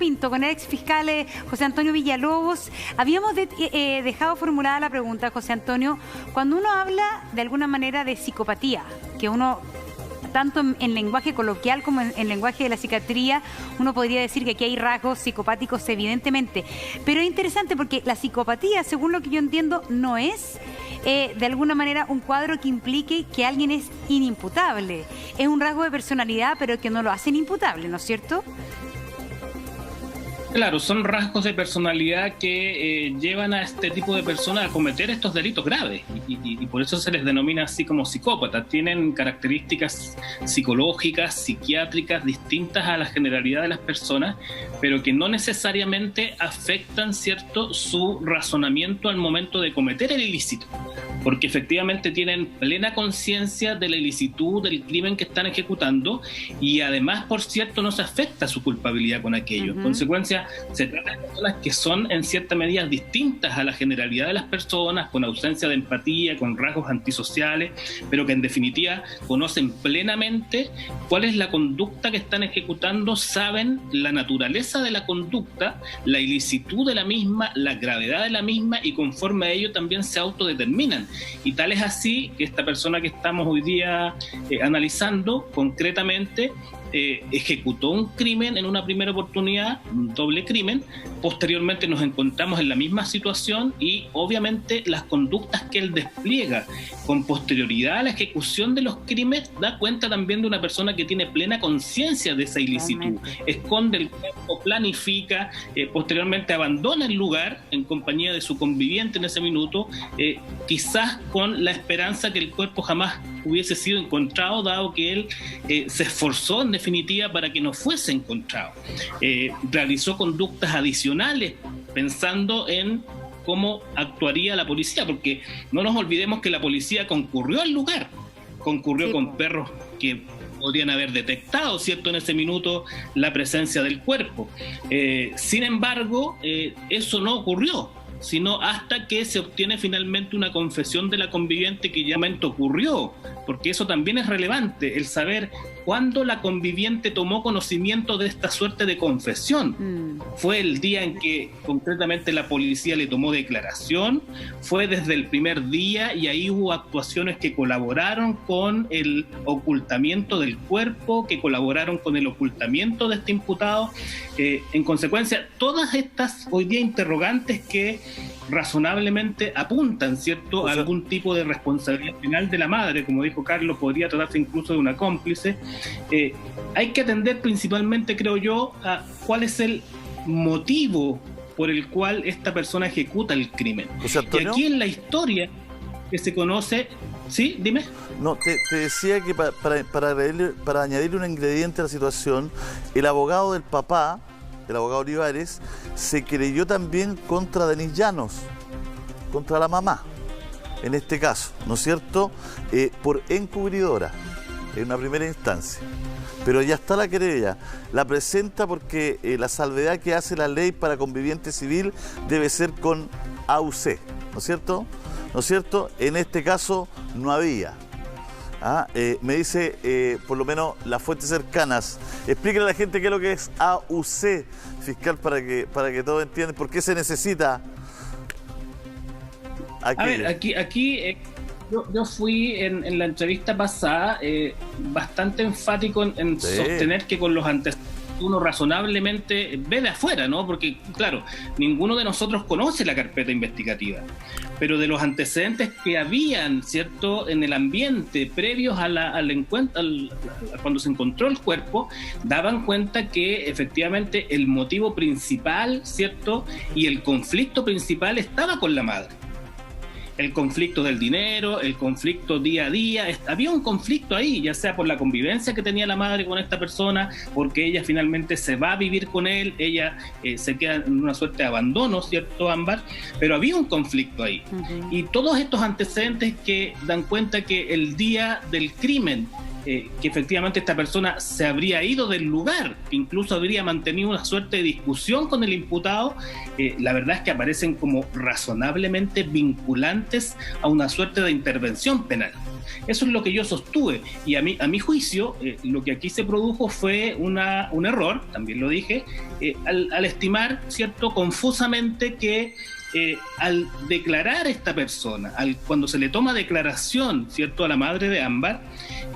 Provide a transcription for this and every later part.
Pinto, con el ex fiscal José Antonio Villalobos. Habíamos dejado formulada la pregunta, José Antonio, cuando uno habla de alguna manera de psicopatía, que uno, tanto en lenguaje coloquial como en lenguaje de la psiquiatría, uno podría decir que aquí hay rasgos psicopáticos evidentemente, pero es interesante porque la psicopatía, según lo que yo entiendo, no es de alguna manera un cuadro que implique que alguien es inimputable, es un rasgo de personalidad pero que no lo hace inimputable, ¿no es cierto? Claro, son rasgos de personalidad que llevan a este tipo de personas a cometer estos delitos graves y por eso se les denomina así como psicópatas. Tienen características psicológicas, psiquiátricas distintas a la generalidad de las personas, pero que no necesariamente afectan, ¿cierto?, su razonamiento al momento de cometer el ilícito, porque efectivamente tienen plena conciencia de la ilicitud del crimen que están ejecutando y además, por cierto, no se afecta su culpabilidad con aquello. En consecuencia, se trata de personas que son en cierta medida distintas a la generalidad de las personas, con ausencia de empatía, con rasgos antisociales, pero que en definitiva conocen plenamente cuál es la conducta que están ejecutando, saben la naturaleza de la conducta, la ilicitud de la misma, la gravedad de la misma y conforme a ello también se autodeterminan. Y tal es así que esta persona que estamos hoy día analizando concretamente ejecutó un crimen en una primera oportunidad, un doble crimen. Posteriormente nos encontramos en la misma situación y obviamente las conductas que él despliega con posterioridad a la ejecución de los crímenes da cuenta también de una persona que tiene plena conciencia de esa ilicitud. Esconde el cuerpo, planifica, posteriormente abandona el lugar en compañía de su conviviente en ese minuto, quizás con la esperanza que el cuerpo jamás hubiese sido encontrado, dado que él se esforzó en definitiva para que no fuese encontrado. Realizó conductas adicionales pensando en cómo actuaría la policía, porque no nos olvidemos que la policía concurrió al lugar, concurrió con perros que podrían haber detectado, ¿cierto?, en ese minuto la presencia del cuerpo. Sin embargo, eso no ocurrió, sino hasta que se obtiene finalmente una confesión de la conviviente que ya ocurrió, porque eso también es relevante, el saber cuándo la conviviente tomó conocimiento de esta suerte de confesión. Fue el día en que concretamente la policía le tomó declaración, fue desde el primer día y ahí hubo actuaciones que colaboraron con el ocultamiento del cuerpo, que colaboraron con el ocultamiento de este imputado. En consecuencia, todas estas hoy día interrogantes que razonablemente apuntan, ¿cierto?, a algún tipo de responsabilidad penal de la madre, como dijo Carlos, podría tratarse incluso de una cómplice. Hay que atender principalmente, creo yo, a cuál es el motivo por el cual esta persona ejecuta el crimen. Y aquí en la historia que se conoce... ¿Sí? Dime. No, te decía que para añadirle un ingrediente a la situación, el abogado del papá, el abogado Olivares, se creyó también contra Denise Llanos, contra la mamá, en este caso, ¿no es cierto?, por encubridora, en una primera instancia. Pero ya está la querella, la presenta porque la salvedad que hace la ley para conviviente civil debe ser con AUC, ¿no es cierto? ¿No es cierto? En este caso no había. Me dice, por lo menos, las fuentes cercanas. Explíquenle a la gente qué es lo que es AUC, fiscal, para que todos entiendan por qué se necesita. A ver, aquí yo fui en la entrevista pasada bastante enfático en sostener que con los antecedentes uno razonablemente ve de afuera, ¿no? Porque, claro, ninguno de nosotros conoce la carpeta investigativa, pero de los antecedentes que habían, ¿cierto?, en el ambiente previos al encuentro, cuando se encontró el cuerpo, daban cuenta que efectivamente el motivo principal, ¿cierto?, y el conflicto principal estaba con la madre. El conflicto del dinero, el conflicto día a día, había un conflicto ahí, ya sea por la convivencia que tenía la madre con esta persona, porque ella finalmente se va a vivir con él, ella se queda en una suerte de abandono, ¿cierto, Ámbar? Pero había un conflicto ahí. Y todos estos antecedentes que dan cuenta que el día del crimen, que efectivamente esta persona se habría ido del lugar, incluso habría mantenido una suerte de discusión con el imputado, la verdad es que aparecen como razonablemente vinculantes a una suerte de intervención penal. Eso es lo que yo sostuve. Y a mi juicio, lo que aquí se produjo fue un error, también lo dije, al estimar, ¿cierto?, confusamente que al declarar esta persona, cuando se le toma declaración, ¿cierto?, a la madre de Ámbar,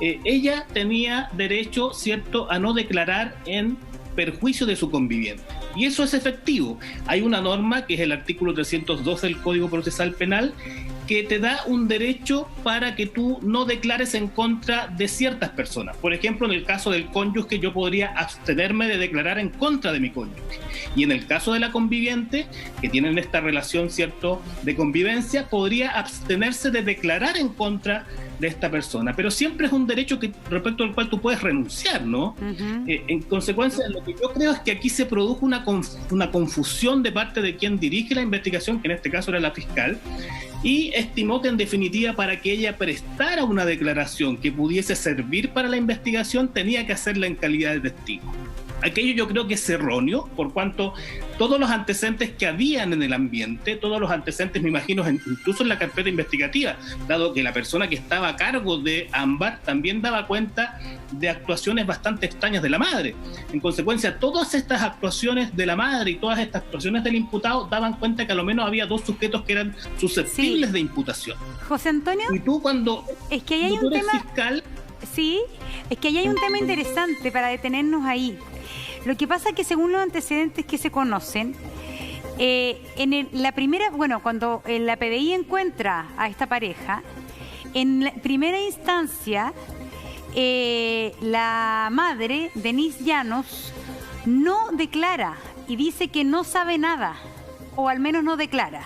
ella tenía derecho, ¿cierto?, a no declarar en perjuicio de su conviviente. Y eso es efectivo. Hay una norma, que es el artículo 302 del Código Procesal Penal, que te da un derecho para que tú no declares en contra de ciertas personas. Por ejemplo, en el caso del cónyuge, yo podría abstenerme de declarar en contra de mi cónyuge. Y en el caso de la conviviente, que tienen esta relación, ¿cierto?, de convivencia, podría abstenerse de declarar en contra de esta persona. Pero siempre es un derecho respecto al cual tú puedes renunciar, ¿no? Uh-huh. En consecuencia, lo que yo creo es que aquí se produjo una confusión de parte de quien dirige la investigación, que en este caso era la fiscal, y estimó que en definitiva, para que ella prestara una declaración que pudiese servir para la investigación, tenía que hacerla en calidad de testigo. Aquello yo creo que es erróneo, por cuanto todos los antecedentes que habían en el ambiente, todos los antecedentes, me imagino, incluso en la carpeta investigativa, dado que la persona que estaba a cargo de Ámbar también daba cuenta de actuaciones bastante extrañas de la madre. En consecuencia, todas estas actuaciones de la madre y todas estas actuaciones del imputado daban cuenta que a lo menos había dos sujetos que eran susceptibles de imputación. José Antonio, y tú cuando es que ahí hay un tema fiscal... Sí, es que ahí hay un tema interesante para detenernos ahí. Lo que pasa es que según los antecedentes que se conocen, la primera, bueno, cuando la PDI encuentra a esta pareja, en la primera instancia, la madre, Denise Llanos, no declara y dice que no sabe nada, o al menos no declara.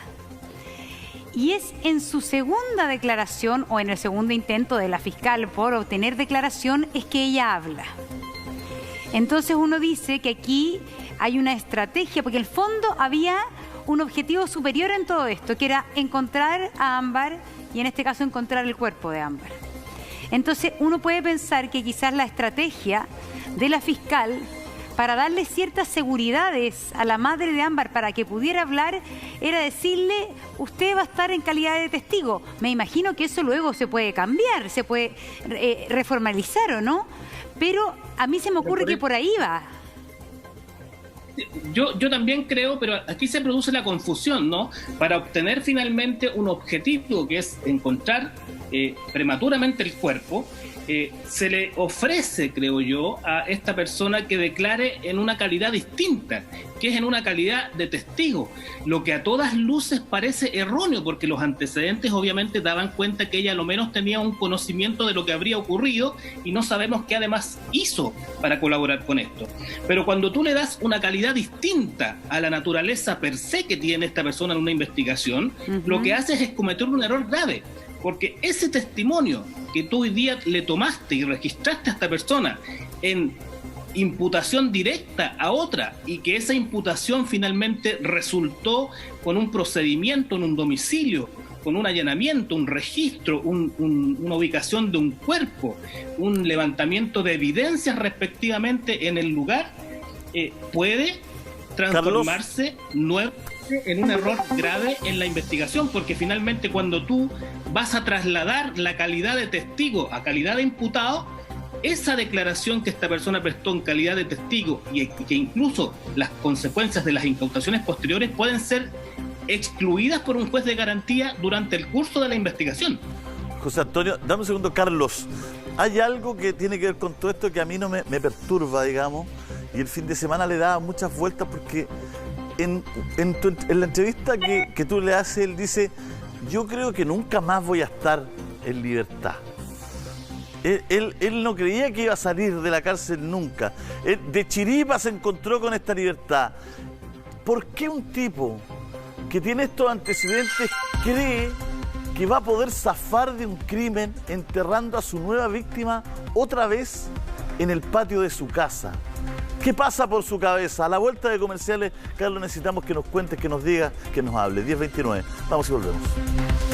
Y es en su segunda declaración, o en el segundo intento de la fiscal por obtener declaración, es que ella habla. Entonces uno dice que aquí hay una estrategia, porque en el fondo había un objetivo superior en todo esto, que era encontrar a Ámbar, y en este caso encontrar el cuerpo de Ámbar. Entonces uno puede pensar que quizás la estrategia de la fiscal para darle ciertas seguridades a la madre de Ámbar para que pudiera hablar, era decirle, usted va a estar en calidad de testigo. Me imagino que eso luego se puede cambiar, se puede reformalizar, ¿o no? Pero a mí se me ocurre que por ahí va. Yo también creo, pero aquí se produce la confusión, ¿no? Para obtener finalmente un objetivo, que es encontrar prematuramente el cuerpo, se le ofrece, creo yo, a esta persona que declare en una calidad distinta, que es en una calidad de testigo, lo que a todas luces parece erróneo, porque los antecedentes obviamente daban cuenta que ella a lo menos tenía un conocimiento de lo que habría ocurrido y no sabemos qué además hizo para colaborar con esto. Pero cuando tú le das una calidad distinta a la naturaleza per se que tiene esta persona en una investigación, lo que haces es cometer un error grave. Porque ese testimonio que tú hoy día le tomaste y registraste a esta persona en imputación directa a otra, y que esa imputación finalmente resultó con un procedimiento en un domicilio, con un allanamiento, un registro, una ubicación de un cuerpo, un levantamiento de evidencias respectivamente en el lugar, puede transformarse nuevamente en un error grave en la investigación, porque finalmente cuando tú vas a trasladar la calidad de testigo a calidad de imputado, esa declaración que esta persona prestó en calidad de testigo y que incluso las consecuencias de las incautaciones posteriores pueden ser excluidas por un juez de garantía durante el curso de la investigación. José Antonio, dame un segundo, Carlos. Hay algo que tiene que ver con todo esto que a mí no me perturba, digamos, y el fin de semana le daba muchas vueltas porque en la entrevista que tú le haces, él dice, yo creo que nunca más voy a estar en libertad. Él no creía que iba a salir de la cárcel nunca. De chiripa se encontró con esta libertad. ¿Por qué un tipo que tiene estos antecedentes cree que va a poder zafar de un crimen enterrando a su nueva víctima otra vez en el patio de su casa? ¿Qué pasa por su cabeza? A la vuelta de comerciales, Carlos, necesitamos que nos cuentes, que nos digas, que nos hable. 10:29. Vamos y volvemos.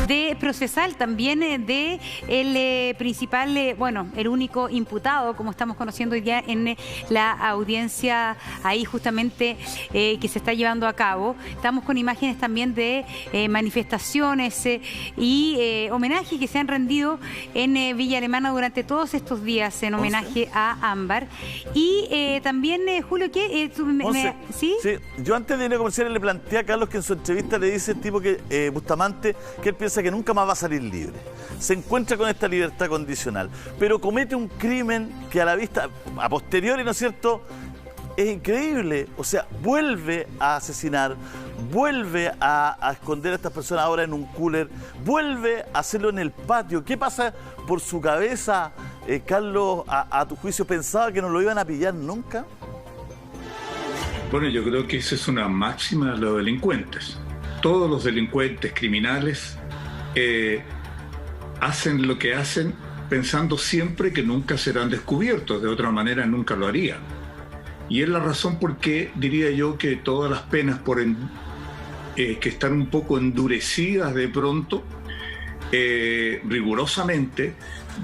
De procesal también de el principal, bueno, el único imputado, como estamos conociendo hoy día en la audiencia ahí justamente que se está llevando a cabo. Estamos con imágenes también de manifestaciones y homenajes que se han rendido en Villa Alemana durante todos estos días en homenaje a Ámbar. Y también, Julio, ¿qué? ¿Sí? Sí, yo antes de ir a comerciales le planteé a Carlos que en su entrevista le dice el tipo que Bustamante que él piensa que nunca más va a salir libre. Se encuentra con esta libertad condicional, pero comete un crimen que a la vista, a posteriori, ¿no es cierto?, es increíble. O sea, vuelve a asesinar, vuelve a esconder a estas personas ahora en un cooler, vuelve a hacerlo en el patio. ¿Qué pasa por su cabeza, Carlos, a tu juicio? ¿Pensaba que no lo iban a pillar nunca? Bueno, yo creo que esa es una máxima de los delincuentes. Todos los delincuentes criminales hacen lo que hacen pensando siempre que nunca serán descubiertos, de otra manera nunca lo harían. Y es la razón por qué diría yo que todas las penas que están un poco endurecidas de pronto, rigurosamente,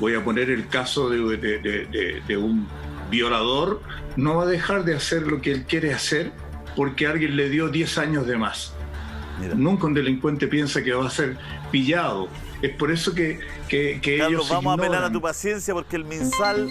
voy a poner el caso de un violador, no va a dejar de hacer lo que él quiere hacer porque alguien le dio 10 años de más. Mira. Nunca un delincuente piensa que va a ser pillado. Es por eso que Carlos, ellos vamos ignoran. a apelar a tu paciencia porque el MinSal